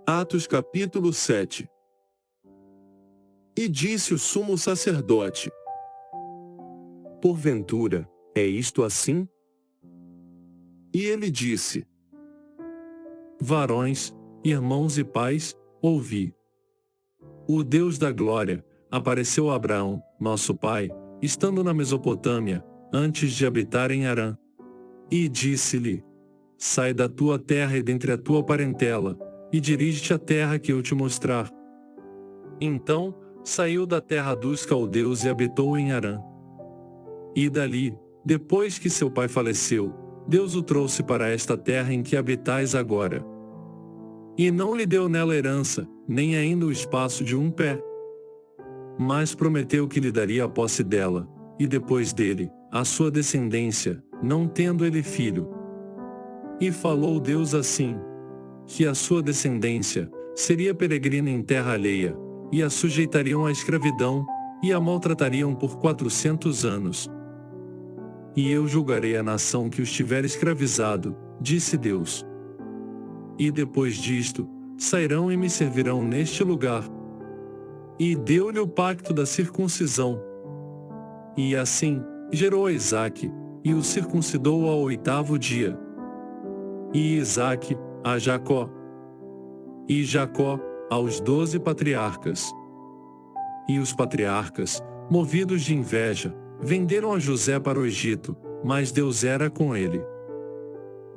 Atos capítulo 7. E disse o sumo sacerdote: porventura, é isto assim? E ele disse: varões, irmãos e pais, ouvi. O Deus da glória apareceu a Abraão, nosso pai, estando na Mesopotâmia, antes de habitar em Harã. E disse-lhe: sai da tua terra e dentre a tua parentela, e dirige-te à terra que eu te mostrar. Então, saiu da terra dos caldeus e habitou em Harã. E dali, depois que seu pai faleceu, Deus o trouxe para esta terra em que habitais agora. E não lhe deu nela herança, nem ainda o espaço de um pé. Mas prometeu que lhe daria a posse dela, e depois dele, a sua descendência, não tendo ele filho. E falou Deus assim: que a sua descendência seria peregrina em terra alheia, e a sujeitariam à escravidão, e a maltratariam por 400 anos. E eu julgarei a nação que os tiver escravizado, disse Deus. E depois disto, sairão e me servirão neste lugar. E deu-lhe o pacto da circuncisão. E assim, gerou a Isaque, e o circuncidou ao 8º dia. E Isaque, a Jacó. E Jacó, aos 12 patriarcas. E os patriarcas, movidos de inveja, venderam a José para o Egito, mas Deus era com ele.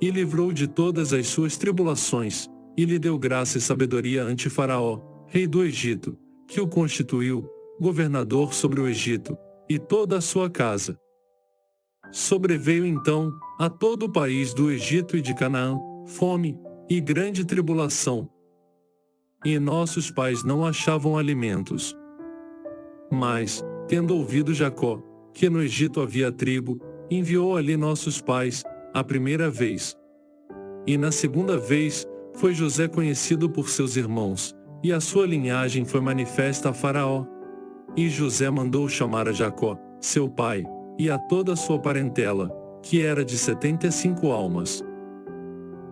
E livrou de todas as suas tribulações, e lhe deu graça e sabedoria ante Faraó, rei do Egito, que o constituiu governador sobre o Egito, e toda a sua casa. Sobreveio então, a todo o país do Egito e de Canaã, fome, e grande tribulação. E nossos pais não achavam alimentos. Mas, tendo ouvido Jacó, que no Egito havia trigo, enviou ali nossos pais, a primeira vez. E na segunda vez, foi José conhecido por seus irmãos, e a sua linhagem foi manifesta a Faraó. E José mandou chamar a Jacó, seu pai, e a toda a sua parentela, que era de 75 almas.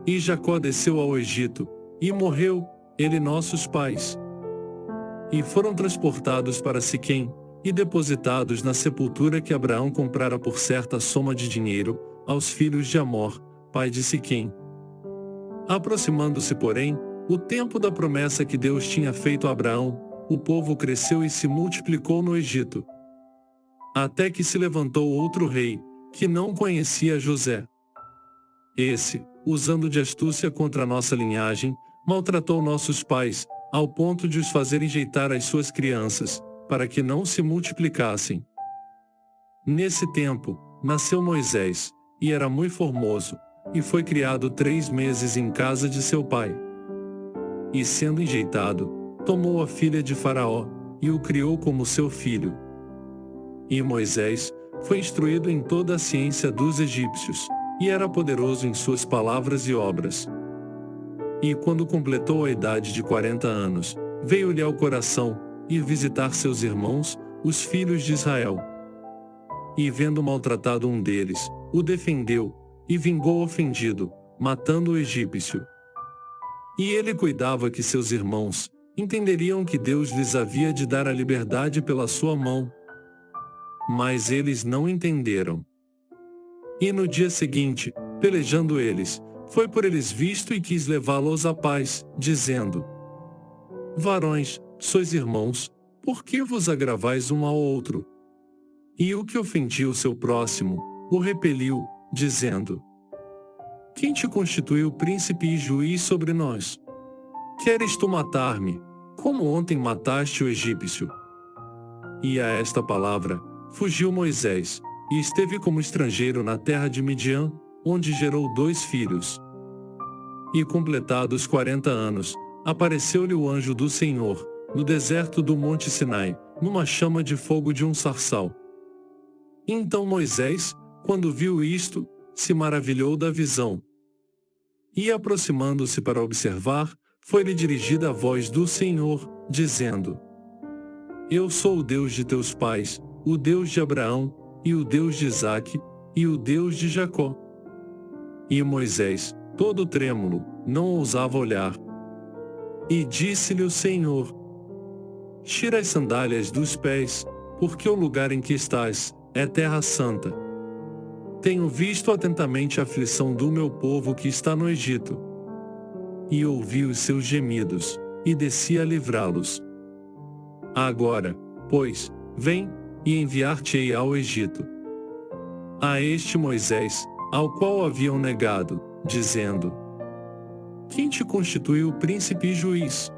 E Jacó desceu ao Egito, e morreu, ele e nossos pais. E foram transportados para Siquém, e depositados na sepultura que Abraão comprara por certa soma de dinheiro, aos filhos de Amor, pai de Siquém. Aproximando-se, porém, o tempo da promessa que Deus tinha feito a Abraão, o povo cresceu e se multiplicou no Egito. Até que se levantou outro rei, que não conhecia José. Esse, usando de astúcia contra a nossa linhagem, maltratou nossos pais, ao ponto de os fazer enjeitar as suas crianças, para que não se multiplicassem. Nesse tempo, nasceu Moisés, e era muito formoso, e foi criado 3 meses em casa de seu pai. E sendo enjeitado, tomou a filha de Faraó, e o criou como seu filho. E Moisés foi instruído em toda a ciência dos egípcios, e era poderoso em suas palavras e obras. E quando completou a idade de 40 anos, veio-lhe ao coração ir visitar seus irmãos, os filhos de Israel. E vendo maltratado um deles, o defendeu, e vingou o ofendido, matando o egípcio. E ele cuidava que seus irmãos entenderiam que Deus lhes havia de dar a liberdade pela sua mão. Mas eles não entenderam. E no dia seguinte, pelejando eles, foi por eles visto e quis levá-los à paz, dizendo: varões, sois irmãos, por que vos agravais um ao outro? E o que ofendia o seu próximo, o repeliu, dizendo: quem te constituiu príncipe e juiz sobre nós? Queres tu matar-me, como ontem mataste o egípcio? E a esta palavra, fugiu Moisés, e esteve como estrangeiro na terra de Midian, onde gerou 2 filhos. E completados 40 anos, apareceu-lhe o anjo do Senhor, no deserto do monte Sinai, numa chama de fogo de um sarçal. Então Moisés, quando viu isto, se maravilhou da visão. E aproximando-se para observar, foi-lhe dirigida a voz do Senhor, dizendo: eu sou o Deus de teus pais, o Deus de Abraão, e o Deus de Isaque, e o Deus de Jacó. E Moisés, todo trêmulo, não ousava olhar. E disse-lhe o Senhor: Tira as sandálias dos pés, porque o lugar em que estás é terra santa. Tenho visto atentamente a aflição do meu povo que está no Egito. E ouvi os seus gemidos, e desci a livrá-los. Agora, pois, vem, e enviar-te-ei ao Egito. A este Moisés, ao qual haviam negado, dizendo: Quem te constituiu príncipe e juiz?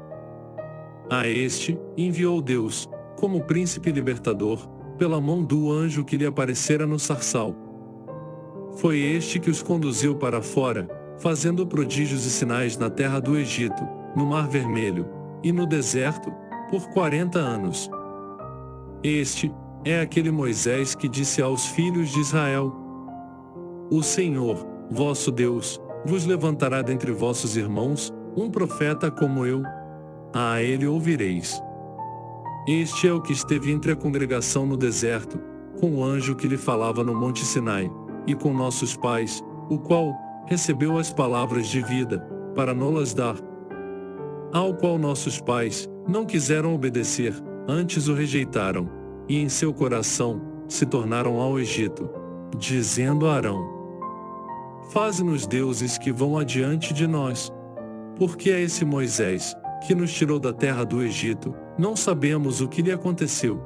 A este, enviou Deus, como príncipe libertador, pela mão do anjo que lhe aparecera no sarçal. Foi este que os conduziu para fora, fazendo prodígios e sinais na terra do Egito, no Mar Vermelho, e no deserto, por 40 anos. Este é aquele Moisés que disse aos filhos de Israel: O Senhor, vosso Deus, vos levantará dentre vossos irmãos, um profeta como eu. A ele ouvireis. Este é o que esteve entre a congregação no deserto, com o anjo que lhe falava no monte Sinai, e com nossos pais, o qual recebeu as palavras de vida, para nolas dar. Ao qual nossos pais não quiseram obedecer, antes o rejeitaram, e em seu coração se tornaram ao Egito, dizendo a Arão: Faze-nos deuses que vão adiante de nós. Porque a esse Moisés, que nos tirou da terra do Egito, não sabemos o que lhe aconteceu.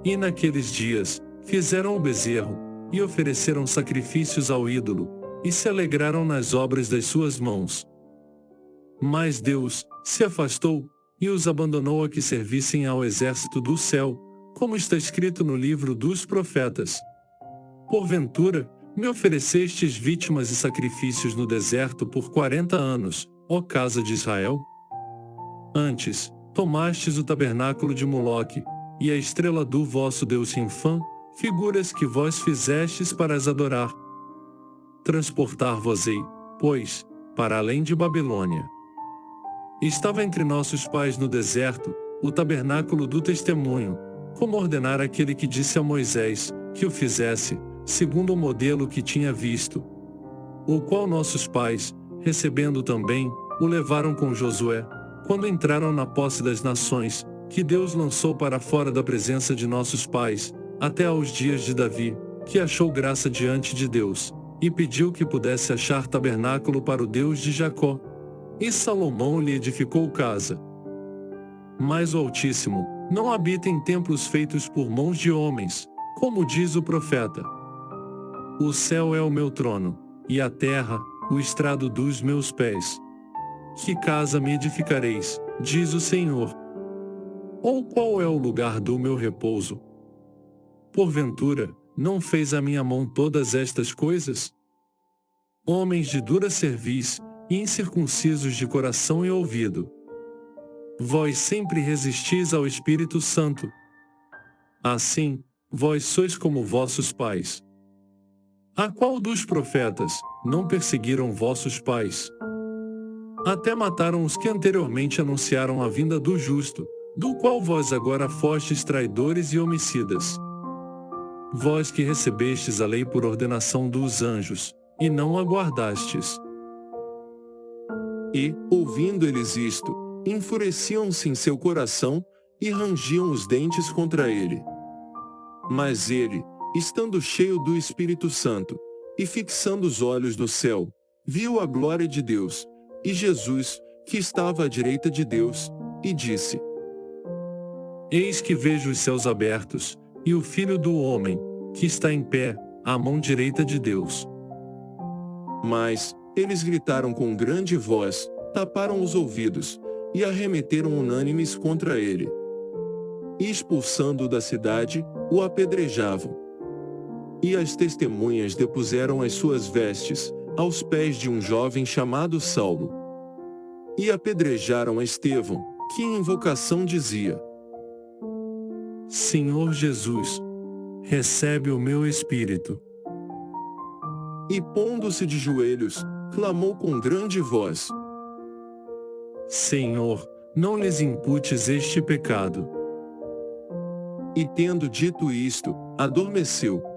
E naqueles dias, fizeram o bezerro, e ofereceram sacrifícios ao ídolo, e se alegraram nas obras das suas mãos. Mas Deus se afastou, e os abandonou a que servissem ao exército do céu, como está escrito no livro dos profetas. Porventura, me oferecestes vítimas e sacrifícios no deserto por 40 anos, ó casa de Israel? Antes, tomastes o tabernáculo de Moloque, e a estrela do vosso Deus Rinfã, figuras que vós fizestes para as adorar. Transportar-vos-ei, pois, para além de Babilônia. Estava entre nossos pais no deserto, o tabernáculo do testemunho, como ordenara aquele que disse a Moisés, que o fizesse, segundo o modelo que tinha visto. O qual nossos pais, recebendo também, o levaram com Josué, quando entraram na posse das nações, que Deus lançou para fora da presença de nossos pais, até aos dias de Davi, que achou graça diante de Deus, e pediu que pudesse achar tabernáculo para o Deus de Jacó. E Salomão lhe edificou casa. Mas o Altíssimo não habita em templos feitos por mãos de homens, como diz o profeta. O céu é o meu trono, e a terra, o estrado dos meus pés. Que casa me edificareis, diz o Senhor? Ou qual é o lugar do meu repouso? Porventura, não fez a minha mão todas estas coisas? Homens de dura cerviz, e incircuncisos de coração e ouvido. Vós sempre resistis ao Espírito Santo. Assim, vós sois como vossos pais. A qual dos profetas não perseguiram vossos pais? Até mataram os que anteriormente anunciaram a vinda do justo, do qual vós agora fostes traidores e homicidas. Vós que recebestes a lei por ordenação dos anjos, e não a guardastes. E, ouvindo eles isto, enfureciam-se em seu coração, e rangiam os dentes contra ele. Mas ele, estando cheio do Espírito Santo, e fixando os olhos no céu, viu a glória de Deus, e Jesus, que estava à direita de Deus, e disse: Eis que vejo os céus abertos, e o Filho do Homem, que está em pé, à mão direita de Deus. Mas eles gritaram com grande voz, taparam os ouvidos, e arremeteram unânimes contra ele. E expulsando-o da cidade, o apedrejavam. E as testemunhas depuseram as suas vestes, aos pés de um jovem chamado Saulo. E apedrejaram a Estevão, que em invocação dizia: Senhor Jesus, recebe o meu espírito. E pondo-se de joelhos, clamou com grande voz: Senhor, não lhes imputes este pecado. E tendo dito isto, adormeceu.